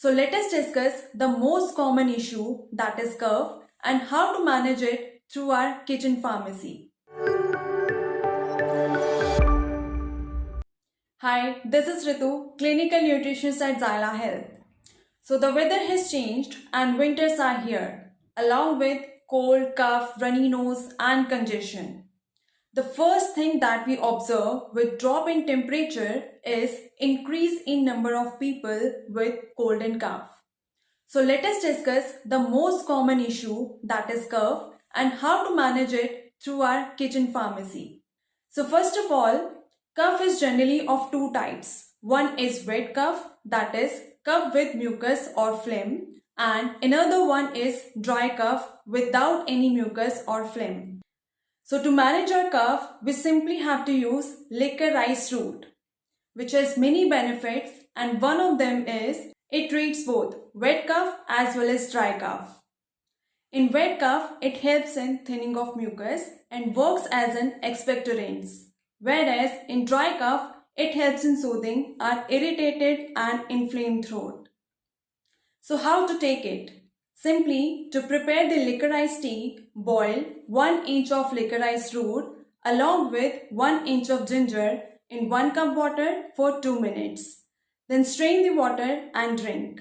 So let us discuss the most common issue, that is cough, and how to manage it through our kitchen pharmacy. Hi, this is Ritu, clinical nutritionist at Xyla Health. So the weather has changed and winters are here, along with cold, cough, runny nose and congestion. The first thing that we observe with drop in temperature is increase in number of people with cold and cough. So let us discuss the most common issue, that is cough, and how to manage it through our kitchen pharmacy. So first of all, cough is generally of two types. One is wet cough, that is cough with mucus or phlegm, and another one is dry cough without any mucus or phlegm. So to manage our cough, we simply have to use licorice root, which has many benefits, and one of them is it treats both wet cough as well as dry cough. In wet cough, it helps in thinning of mucus and works as an expectorant, whereas in dry cough, it helps in soothing our irritated and inflamed throat. So how to take it? Simply, to prepare the licorice tea, boil 1 inch of licorice root along with 1 inch of ginger in 1 cup water for 2 minutes. Then strain the water and drink.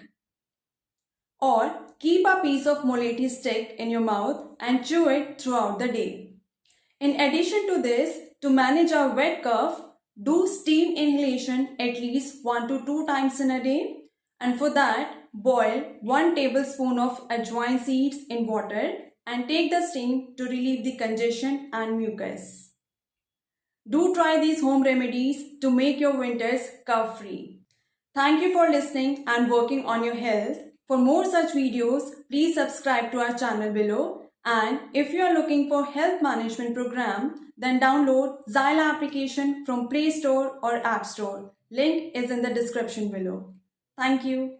Or keep a piece of moletti stick in your mouth and chew it throughout the day. In addition to this, to manage our wet cough, do steam inhalation at least 1 to 2 times in a day, and for that, boil 1 tablespoon of ajwain seeds in water and take the steam to relieve the congestion and mucus. Do try these home remedies to make your winters cough free. Thank you for listening and working on your health. For more such videos, please subscribe to our channel below. And if you are looking for health management program, then download Xyla application from Play Store or App Store. Link is in the description below. Thank you.